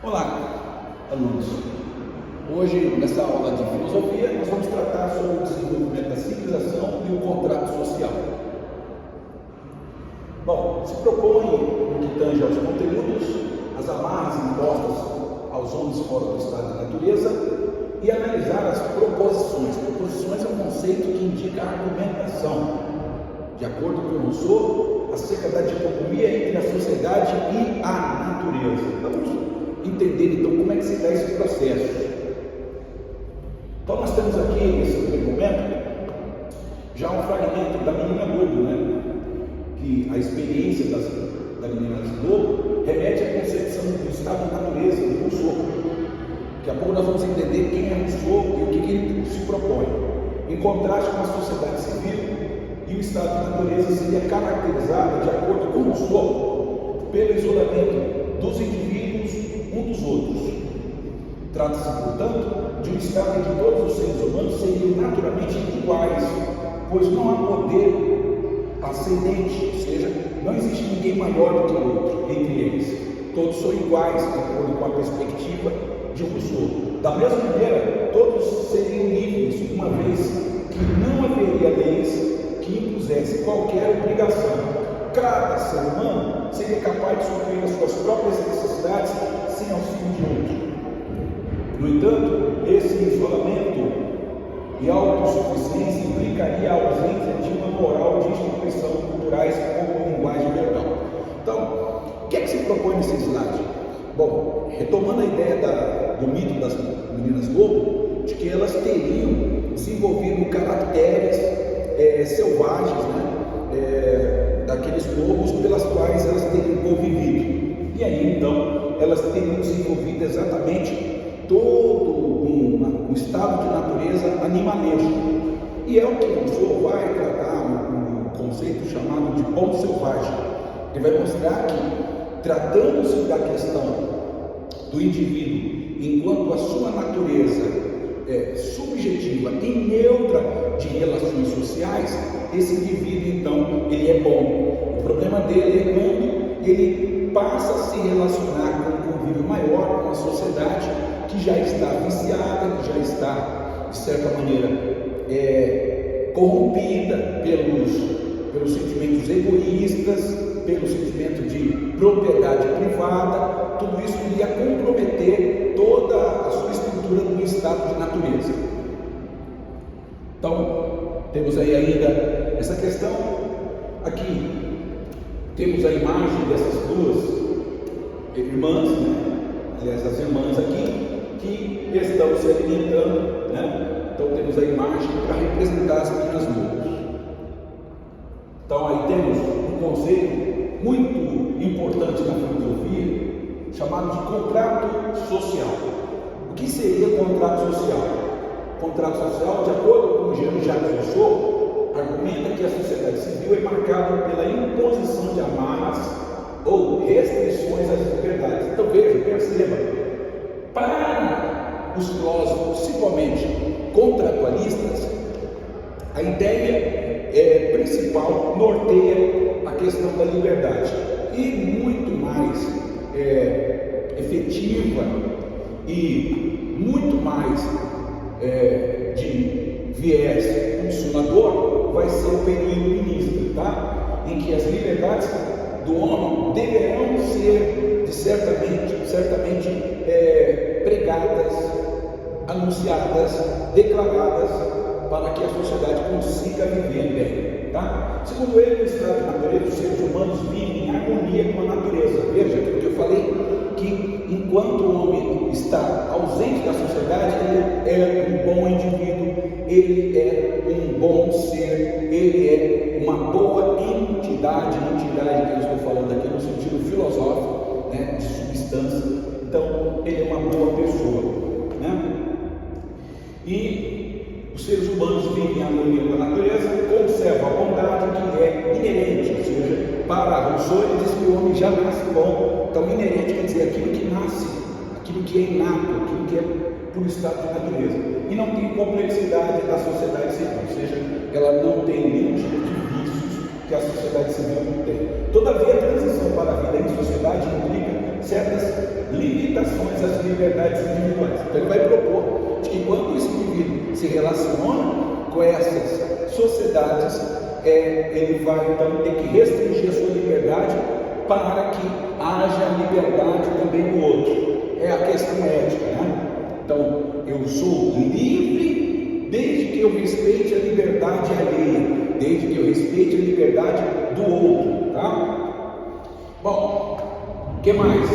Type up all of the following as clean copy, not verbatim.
Olá, alunos. Hoje, nessa aula de filosofia, nós vamos tratar sobre o desenvolvimento da civilização e o contrato social. Bom, se propõe, no que tange aos conteúdos, as amarras impostas aos homens fora do estado da natureza e analisar as proposições. Proposições é um conceito que indica a argumentação, de acordo com Rousseau, acerca da dicotomia entre a sociedade e a natureza. Vamos entender então como é que se dá esse processo. Então nós temos aqui, nesse primeiro momento, já um fragmento da menina Lobo, né? Que a experiência da menina Lobo remete à concepção do estado da natureza, do Rousseau. Daqui a pouco nós vamos entender quem é Rousseau e o que ele se propõe. Em contraste com a sociedade civil, e o estado da natureza seria caracterizado, de acordo com Rousseau, pelo isolamento dos indivíduos um dos outros. Trata-se, portanto, de um estado em que todos os seres humanos seriam naturalmente iguais, pois não há poder ascendente, ou seja, não existe ninguém maior do que o outro entre eles. Todos são iguais, de acordo com a perspectiva de Rousseau. Da mesma maneira, todos seriam livres, uma vez que não haveria leis que impusesse qualquer obrigação. Cada ser humano seria capaz de suprir as suas próprias necessidades sem auxílio de outro. No entanto, esse isolamento e autossuficiência implicaria a ausência de uma moral de instituições culturais como linguagem verbal. Então, o que é que se propõe nesse slide? Bom, retomando a ideia do mito das meninas Lobo, de que elas teriam desenvolvido caracteres selvagens, né? Daqueles lobos pelas quais elas teriam convivido. E aí então elas teriam desenvolvido exatamente todo um estado de natureza animalesco. E é o que o senhor vai tratar no conceito chamado de bom selvagem. Ele vai mostrar que, tratando-se da questão do indivíduo enquanto a sua natureza subjetiva e neutra de relações sociais, esse indivíduo então ele é bom. O problema dele é quando ele passa a se relacionar com um convívio maior, com uma sociedade que já está viciada, que já está, de certa maneira, corrompida pelos sentimentos egoístas, pelo sentimento de propriedade privada. Tudo isso iria comprometer toda a sua estrutura do estado de natureza. Então, temos aí ainda essa questão. Aqui temos a imagem dessas duas irmãs, né? Aliás, as irmãs aqui, que estão se alimentando, né? Então temos a imagem para representar as meninas lobos. Então aí temos um conceito muito importante na filosofia, chamado de contrato social. O que seria contrato social? Contrato social, de acordo com Jean-Jacques Rousseau, argumenta que a sociedade civil é marcada pela imposição de amarras ou restrições às liberdades. Então veja, perceba, para os filósofos, principalmente contratualistas, a ideia principal norteia a questão da liberdade e muito mais efetiva e muito mais de viés funcionador vai ser o período iluminista, tá? Em que as liberdades do homem deverão ser certamente pregadas, anunciadas, declaradas, para que a sociedade consiga viver bem, tá? Segundo ele, no estado de natureza, os seres humanos vivem em harmonia com a natureza. Veja aquilo que eu falei, que enquanto o homem está ausente da sociedade, ele é um bom indivíduo, ele é um bom ser, ele é uma boa entidade que eu estou falando aqui no sentido filosófico, né, de substância. Então, ele é uma boa pessoa, né? E os seres humanos vivem em harmonia com a natureza, conservam a bondade que é inerente, ou seja, para Rousseau ele diz que o homem já nasce bom. Então, inerente quer dizer aquilo que nasce, aquilo que é inato, aquilo que é por estado de natureza. E não tem complexidade da sociedade civil, ou seja, ela não tem nenhum tipo de vícios que a sociedade civil não tem. Todavia, a transição para a vida em sociedade implica certas limitações às liberdades individuais. Então ele vai propor de que quando esse indivíduo se relaciona com essas sociedades, ele vai então ter que restringir a sua liberdade para que haja liberdade também do outro. É a questão ética, né? Então, eu sou livre desde que eu respeite a liberdade alheia, desde que eu respeite a liberdade do outro, tá? Bom, o que mais?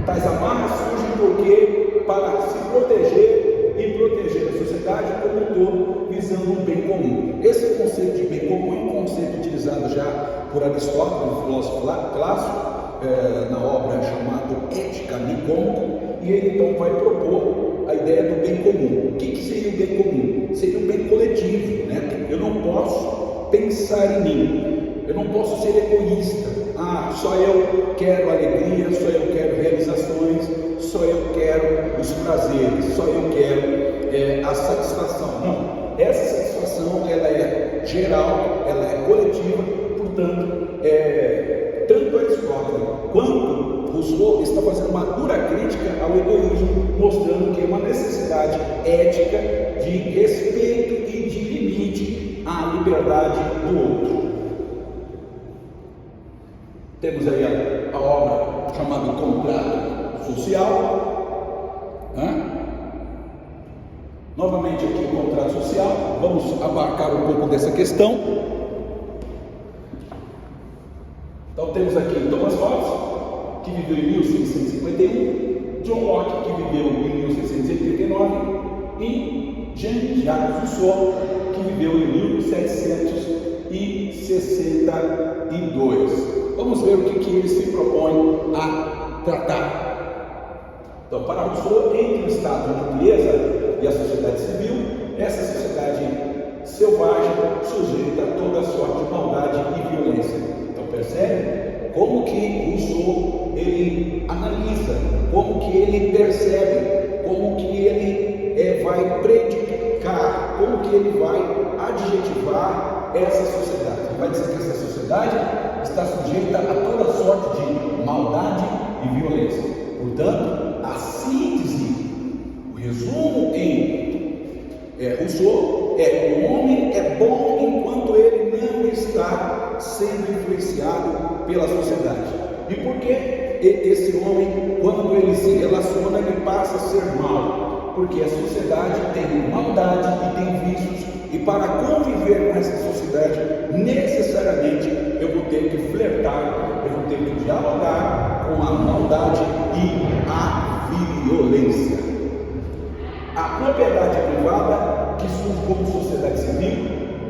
Tais amarras surgem porque para se proteger e proteger a sociedade como um todo, visando um bem comum. Esse conceito de bem comum é um conceito utilizado já por Aristóteles, um filósofo clássico, na obra chamada Ética Nicômaco, e ele então vai propor a ideia do bem comum. O que seria o bem comum? Seria um bem coletivo, né? Eu não posso pensar em mim, eu não posso ser egoísta. Só eu quero alegria, só eu quero realizações, só eu quero os prazeres, só eu quero a satisfação. Não, essa satisfação ela é geral, ela é coletiva, portanto, tanto Aristóteles quanto Rousseau está fazendo uma dura crítica ao egoísmo, mostrando que é uma necessidade ética de respeito e de limite à liberdade do outro. Temos aí a obra chamada Contrato Social, né? Novamente aqui o contrato social, vamos abarcar um pouco dessa questão. Então temos aqui Thomas Hobbes, que viveu em 1651, John Locke, que viveu em 1689, e Jean-Jacques Rousseau, que viveu em 1762. Vamos ver o que ele se propõe a tratar. Então, para Rousseau, entre o Estado da natureza e a sociedade civil, essa sociedade selvagem sujeita a toda sorte de maldade e violência. Então, percebe como que Rousseau ele analisa, como que ele percebe, como que ele vai predicar, como que ele vai adjetivar essa sociedade. Ele vai dizer que essa sociedade está sujeita a toda sorte de maldade e violência. Portanto, a síntese, o resumo em Rousseau o homem é bom enquanto ele não está sendo influenciado pela sociedade. E por que esse homem, quando ele se relaciona, ele passa a ser mau? Porque a sociedade tem maldade e tem vícios, e para conviver com essa sociedade, necessariamente eu vou ter que flertar, eu vou ter que dialogar com a maldade e a violência. A propriedade privada, que surge como sociedade civil,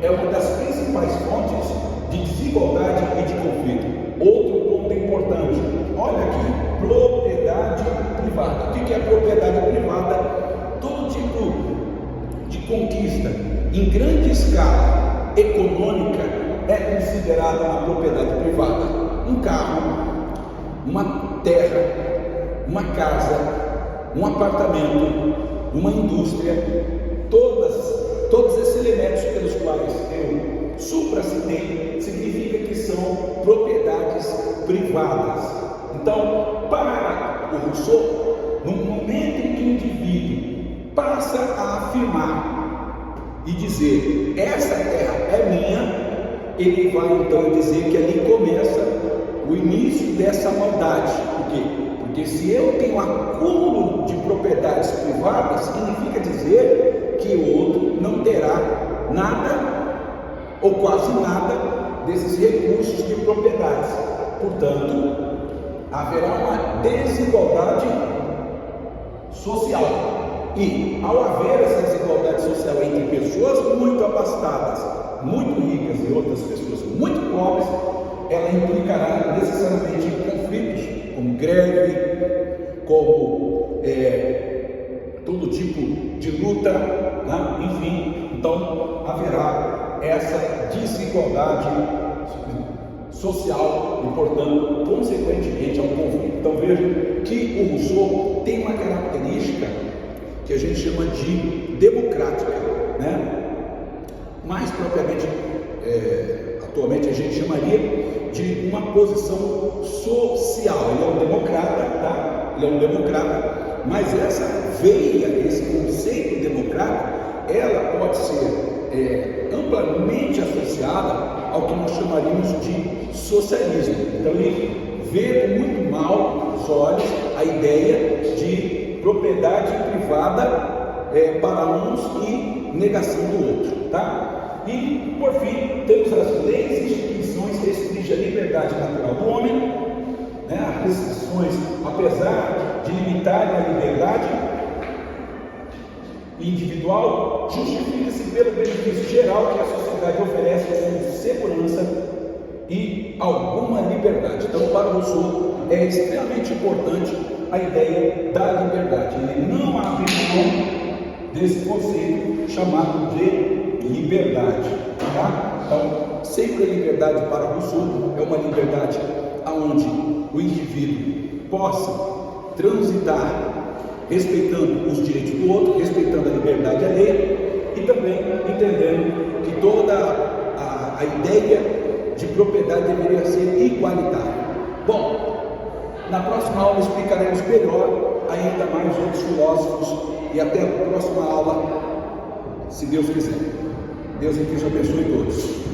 é uma das principais fontes de desigualdade e de conflito. Outro ponto importante, olha aqui, propriedade privada. O que é propriedade privada? Todo tipo de conquista em grande escala econômica é considerada uma propriedade privada. Um carro, uma terra, uma casa, um apartamento, uma indústria, todos esses elementos pelos quais eu supracitei, significa que são propriedades privadas. Então, para o Rousseau, no momento em que o indivíduo passa a afirmar e dizer, essa terra é minha, ele vai então dizer que ali começa o início dessa maldade. Por quê? Porque se eu tenho um acúmulo de propriedades privadas, significa dizer que o outro não terá nada ou quase nada desses recursos de propriedades. Portanto, haverá uma desigualdade social. E ao haver essa desigualdade social entre pessoas muito abastadas, muito ricas e outras pessoas muito pobres, ela implicará necessariamente em conflitos, como greve, como todo tipo de luta, né? Enfim, então haverá essa desigualdade social e, portanto, consequentemente, ao conflito. Então veja que o Rousseau tem uma característica que a gente chama de democrática, né? Mais propriamente, atualmente a gente chamaria de uma posição social. Ele é um democrata, tá? ele é um democrata, mas essa veia, esse conceito democrático, ela pode ser amplamente associada ao que nós chamaríamos de socialismo. Então ele vê com muito mal os olhos a ideia de propriedade privada para uns e negação do outro, tá? E por fim temos as leis e instituições que restringem a liberdade natural do homem, né? As restrições, apesar de limitarem a liberdade individual, justifica-se pelo benefício geral que a sociedade oferece como segurança e alguma liberdade. Então, para o Rousseau é extremamente importante a ideia da liberdade. Ele não abre mão desse conceito chamado de liberdade, tá? Então, sempre a liberdade para Rousseau é uma liberdade onde o indivíduo possa transitar respeitando os direitos do outro, respeitando a liberdade alheia e também entendendo que toda a ideia de propriedade deveria ser igualitária. Bom, na próxima aula explicaremos melhor ainda mais outros filósofos e até a próxima aula, se Deus quiser. Deus em Cristo abençoe todos.